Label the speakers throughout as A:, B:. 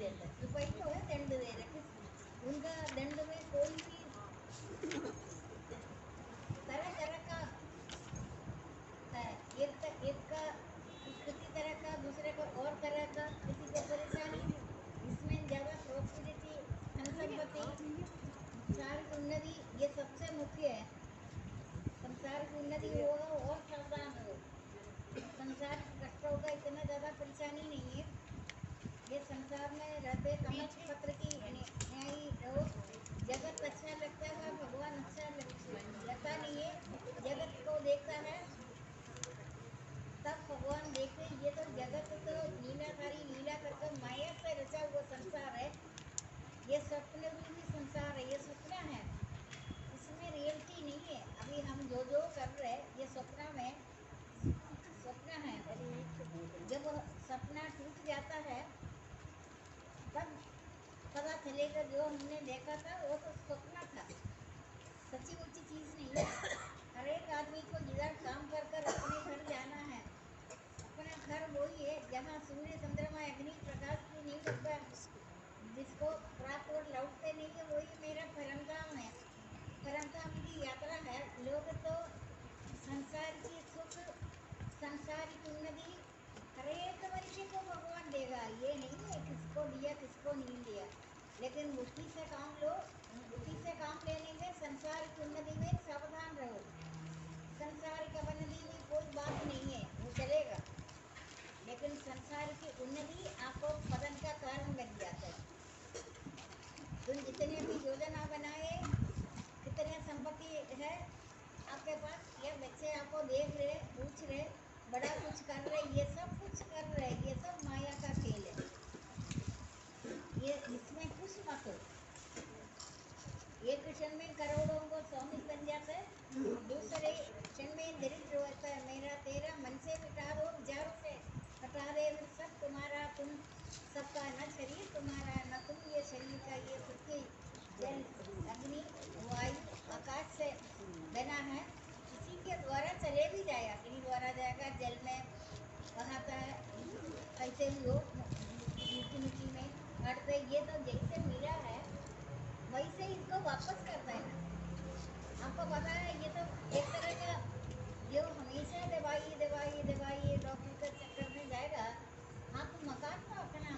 A: देता है, कृपा ही तो है, दंड दे रहे किस उनका दंड में कोई भी तरह तरह का है। एक का किसी तरह का, दूसरे को और तरह का, किसी को परेशानी, इसमें ज्यादा प्रॉस्पेरिटी, धन संपत्ति, संसार की उन्नति, ये सबसे मुख्य है। संसार की उन्नति होगा और सावधान रहो। संसार की कष्टों का इतना ज्यादा परेशानी नहीं है। ये संसार में रहते कमल पत्र की न्यायी रहो। जगत अच्छा लगता है, भगवान अच्छा लगता नहीं है। जगत को देखता है तब भगवान देखे, ये तो जगत तो लीलाधारी लीला करके माया से रचा हुआ संसार है। ये स्वप्न रूपी संसार है, ये स्वप्न है, इसमें रियलिटी नहीं है। अभी हम जो जो कर रहे हैं ये स्वप्न में, स्वप्न है। जब सपना टूट जाता है तब पता चलेगा जो हमने देखा था वो तो स्वप्न था, सच्ची मुच्ची चीज नहीं है। हर एक आदमी को जिधर काम कर कर अपने घर जाना है। अपना घर वही है जहाँ सूर्य चंद्रमा अग्नि प्रकाश की नहीं डूबा, जिसको प्राप्त और लौटते नहीं है, वही मेरा परमधाम है। परमधाम की यात्रा है। लोग तो संसार की सुख, संसार की उन्नति हर एक मनुष्य को भगवान देगा, ये नहीं है किसको दिया किसको नहीं दिया। लेकिन बुद्धि से काम लो, बुद्धि से काम लेने में संसार की उन्नति में सावधान रहो। संसार की अवनति में कोई बात नहीं है, वो चलेगा, लेकिन संसार की उन्नति आपको पतन का कारण बन जाता है। तुम जितने भी योजना बनाए, कितने संपत्ति है आपके पास, ये बच्चे आपको देख रहे, पूछ रहे, बड़ा कुछ कर रहे, ये सब कुछ कर रहे, ये सब माया का खेल है। ये इसमें खुश मत हो। एक क्षण में करोड़ों को स्वामी बन जाता है, दूसरे क्षण में दरिद्र होता है। मेरा तेरा मन से मिटा दो, विचारों से हटा दे, फिर सब तुम्हारा, तुम सबका, न शरीर तुम्हारा न तुम ये शरीर का। ये पृथ्वी जल अग्नि वायु आकाश से बना है, इसी के द्वारा चले भी जाएगा, अग्नि द्वारा जाएगा, जल में बहाता है, ऐसे भी हो मिट्टी मिट्टी में हटते। ये तो जैसे मिला है वैसे ही इसको वापस कर देना। आपको पता है ये तो एक तरह का, जो हमेशा दवाई दवाई दवाई डॉक्टर के चक्कर में जाएगा। हाँ तो मकान तो अपना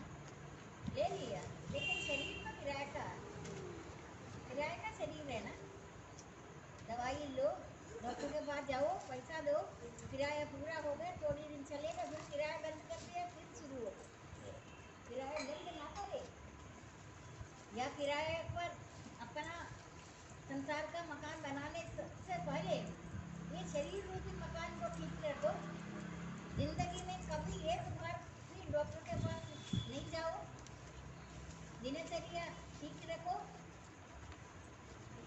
A: ले लिया, लेकिन शरीर तो किराए का, किराए का शरीर है ना। दवाई लो, डॉक्टर के पास जाओ, पैसा दो, किराया पूरा हो गया, थोड़ी दिन चलेगा, फिर किराया बंद कर दिया, फिर शुरू हो गया। किराया बंद ना करे, या किराए पर अपना संसार का मकान बनाने से पहले ये शरीर रूपी मकान को ठीक रखो। जिंदगी में कभी एक बार भी डॉक्टर के पास नहीं जाओ, दिनचर्या ठीक रखो।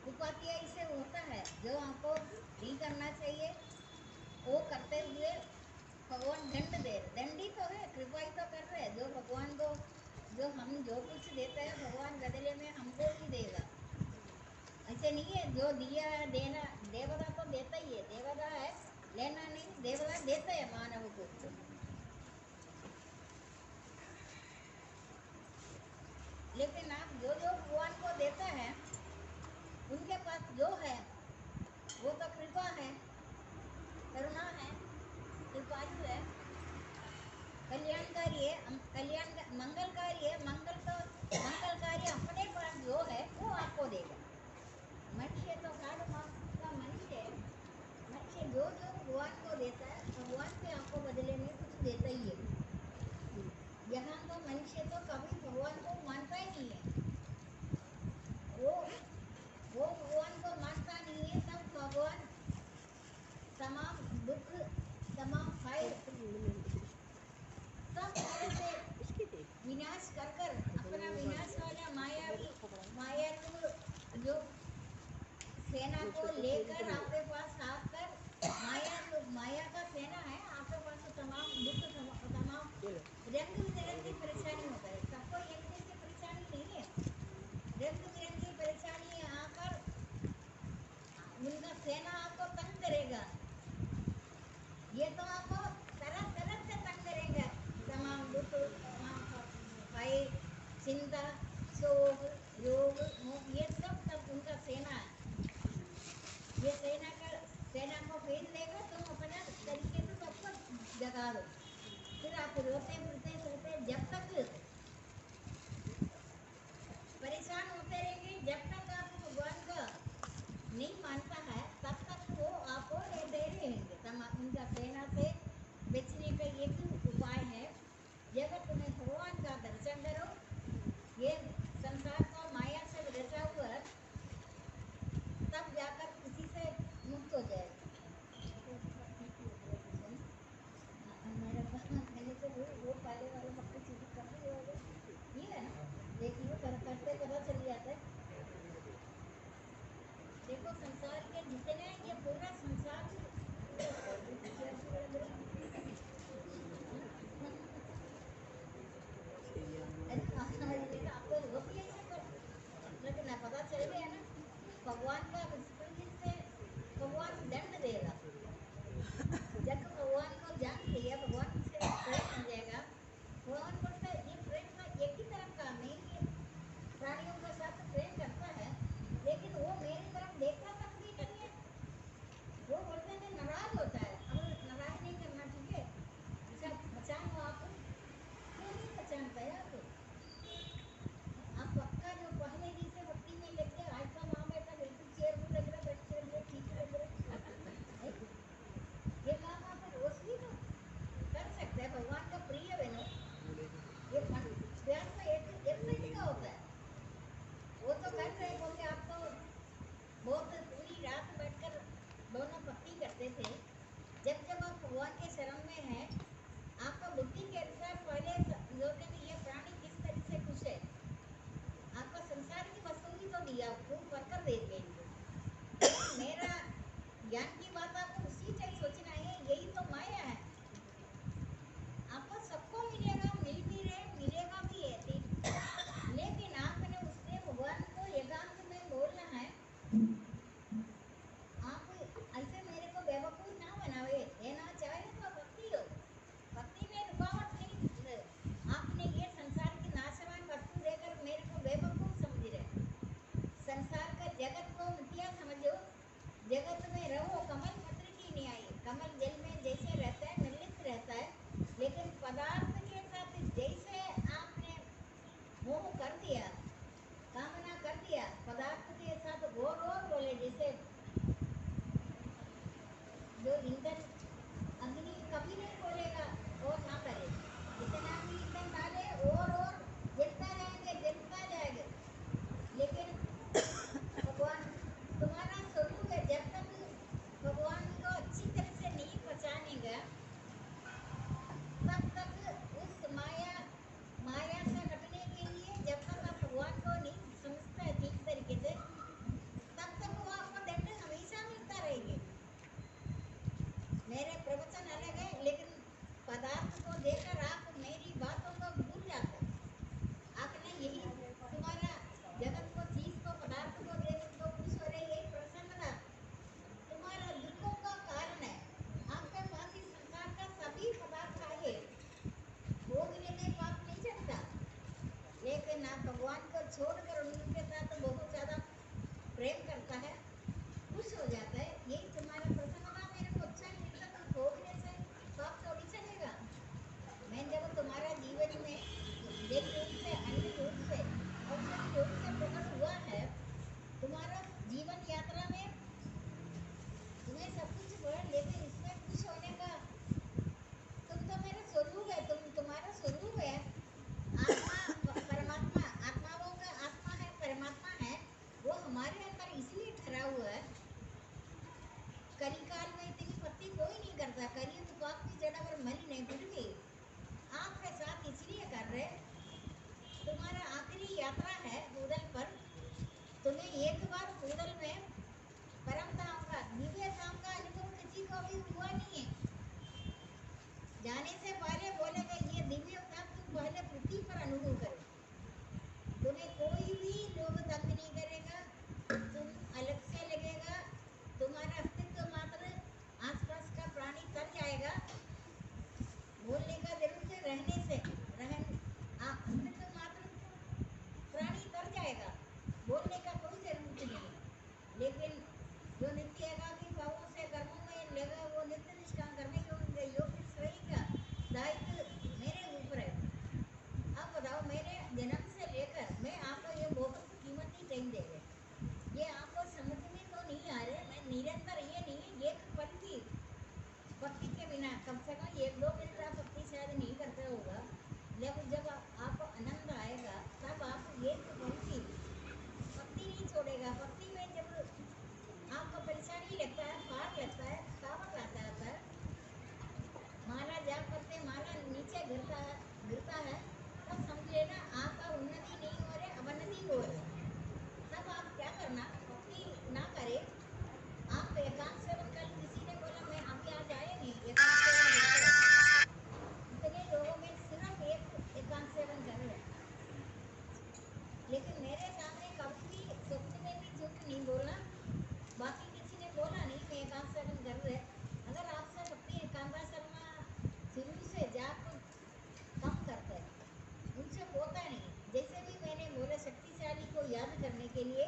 A: उपाध्याय इससे होता है, जो आपको नहीं करना चाहिए वो करते हुए भगवान दंड दे रहे, दंडी तो है, कृपा ही तो कर रहे हैं। जो भगवान को, जो हम जो कुछ देते हैं भगवान बदले में हमको भी देगा। ऐसे नहीं है जो दिया है देना, देवता तो देता ही है, देवता है लेना नहीं, देवता देता है मानव को। लेकिन आप जो जो भगवान को देता है उनके पास जो है वो तो कृपा है, करुणा है, कृपालु है, कल्याणकारी है, कल्याण मंगलकारी है। मंगल तो मंगलकारी अपने पास जो है वो आपको देगा। मनुष्य तो साढ़े मास का मनुष्य है। मनुष्य जो जो भगवान को देता है भगवान भी आपको बदले में कुछ देता ही है। यहाँ तो मनुष्य तो कभी भगवान को मानता ही नहीं है। वो वो भगवान को मानता नहीं है, तब भगवान तमाम दुख, तमाम भय, सब तरह से विनाश कर कर अपना विनाश वाला मायालु जो सेना को लेकर आपके पास आकर, माया का सेना है आपके पास, तो तमाम दुख, तमाम रंग बिरंगी परेशानी होता है। सबको एक जैसी परेशानी नहीं है, रंग बिरंगी परेशानी आकर उनका सेना आपको तंग करेगा। ये तो आपको तरह तरह से तंग करेंगे, तमाम दुख, तमाम भय, चिंता, शोक, योग, मोह, ये सब उनका सेना है। ये सेना को भेज देगा, तुम अपना तरीके से सबको जगा दो। फिर आप रोते फिरते सोते जब तक परेशान होते रहेंगे, जब तक आप भगवान का नहीं मानता है तब तक वो आपको लेते रहेंगे। उनका सेना से बचने का एक ही उपाय है, जब तुम्हें भगवान का दर्शन करो, ये संसार को माया से रचा हुआ है, तब जाकर किसी से मुक्त हो जाएगा। मैंने तो वो पहले वाला भक्ति शुरू कर दी होगा, ये है ना, देखिए करते पता चल जाता है। देखो संसार के जितने, ये पूरा संसार आपको होती है ऐसा, लेकिन पता चल गया ना, भगवान का से भगवान दंड देगा। जब भगवान को जान लिया, भगवान से प्रेम हो जाएगा, भगवान बोलता है ये प्रेम का एक ही तरफ काम है, ये प्राणियों के साथ प्रेम करता है, लेकिन वो मेरी तरफ देखता तक भी नहीं है। वो बोलते हैं नाराज होता है, अब नाराज नहीं करना, ठीक है, अच्छा पहचानो आप, क्यों नहीं पहचानता है आप पक्का जो पहले दिन से भक्ति में लग गया, आज का माँ बेटा बिल्कुल चेयरफुल लग रहा, बैठ कर ठीक लग रहा, ये काम आप रोज भी तो कर सकते हैं। भगवान का प्रिय बनो, ये मन व्यास में एक सेकंड का होता है, वो तो कर रहे होंगे, आप तो बहुत पूरी रात बैठकर दोनों भक्ति करते थे। जब जब आप भगवान के शरण में हैं, आपका बुद्धि के अनुसार पहले सोचते कि ये प्राणी किस तरह से खुश है, आपका संसार की वस्तु भी तो दिया, खूब भरकर दे दिया इनको, लेकिन मेरा ज्ञान की बात आपको उसी टाइप सोचना है, यही तो माया है। आपको सबको मिलेगा, मिल भी रहे, मिलेगा भी है, लेकिन आपने उससे भगवान को एकांत में बोलना है। आप ऐसे मेरे को बेवकूफ ना बनावे, लेना चाहे तो भक्ति हो, भक्ति में रुकावट नहीं। आपने ये संसार की नाशवान वस्तु देकर मेरे को बेवकूफ समझ रहे, संसार का जगत को मिथ्या समझो, जगत में रहो, कमल पत्र की नहीं आई, कमल जल में जैसे रहता है निर्लिप्त रहता है, लेकिन पदार्थ के साथ जैसे आपने मोह कर दिया, कामना कर दिया, पदार्थ के साथ और बोले, जैसे जो ईंधन अग्नि कभी नहीं बोलेगा और ना करे, जितना भी ईंधन डाले और जलता जाएगा, लेकिन भगवान तुम्हारा स्वरूप है, जब तक भगवान को अच्छी तरह से नहीं पहचानेगा, तब तक उस माया से हटने के लिए, जब तक आप भगवान को नहीं समझते ठीक तरीके से, तब तक वो आपको दंड हमेशा मिलता रहेगा। मेरे प्रवचन अलग है, लेकिन पदार्थ को देखकर आप मेरी बातों को भूल जाते, आपने यही तुम्हारा जगत को, चीज को, पदार्थ को देख तो खुश हो रहे, यही प्रसन्नता तुम्हारा दुखों का कारण है। आपके पास इस संसार का सभी पदार्थ है, भोगने में पाप नहीं चढ़ता, लेकिन आप भगवान को छोड़कर उनके साथ बहुत ज्यादा प्रेम करता है, खुश हो जाता है, यही तुम्हारा प्रसन्नता। मेरे को अच्छा नहीं लगता, तुम भोगने से पाप थोड़ी चलेगा। मैं जब तुम्हारा जीवन में जल रूप से, अन्न रूप से, औषधि रूप से प्रकट हुआ है, तुम्हारा जीवन यात्रा में तुम्हें सब कुछ हुआ, लेकिन इसमें खुश होने का, तुम तो मेरा स्वरूप है, तुम्हारा स्वरूप है, आत्मा परमात्मा, आत्माओं का आत्मा है, परमात्मा है, वो हमारे अंदर इसलिए ठहरा हुआ है। कलिकाल में इतनी भक्ति कोई नहीं करता, कलियुग पाप की जड़ अगर मरी नहीं, फिर भी आपके साथ इसलिए कर रहे, तुम्हारा आखिरी यात्रा है भूदल पर, तुम्हें एक बार भूदल में परम धाम का, दिव्य धाम का अनुभव किसी को भी हुआ नहीं है। जाने से पहले बोलेगा ये दिव्य धाम तुम पहले पृथ्वी पर अनुभव करो, तुम्हें कोई भी लोग तंग नहीं करेगा, तुम अलग से लगेगा, तुम्हारा अस्तित्व मात्र आसपास का प्राणी तर जाएगा, बोलने का जरूरत है, रहने से अस्तित्व मात्र नित्य एकाकी भावों से कर्मों में लगा वो नित्य निष्काम करने योग्य श्रेय का दायित्व मेरे ऊपर है। अब बताओ, मेरे जन्म से लेकर मैं आपको ये बहुत कीमती टाइम दे रहे, ये आपको समझ में तो नहीं आ रहा। मैं निरंतर ये नहीं, एक पल की भक्ति के बिना कम से कम 1-2 मिनट आप भक्ति शायद नहीं करते होगा, लेकिन जब आपको आनंद आएगा तब आप एक पल की भक्ति नहीं छोड़ेगा। भक्ति में जब आपको परेशानी लगता है, पार लगता है, थकावट आता है, माला जाप करते माला नीचे गिरता है, तब समझ लेना आपका उन्नति नहीं हो रहे, अवनति हो रहे। तब आप क्या करना, भक्ति ना करे, आप एकांत सेवन कल किसी ने बोला मैं अभी आज आएगी एकांत सेवन करके, इतने लोगों में सिर्फ एक एकांत सेवन कर रहे, लेकिन मेरे सामने कभी भी स्वप्न में भी झूठ नहीं बोलना। बाकी किसी ने बोला नहीं मैं एकांत सेवन कर रहे, अगर आपसे भक्ति एकांत शर्मा शुरू से जाप कम करते हैं, उनसे होता नहीं। जैसे भी मैंने बोले शक्तिशाली को याद करने के लिए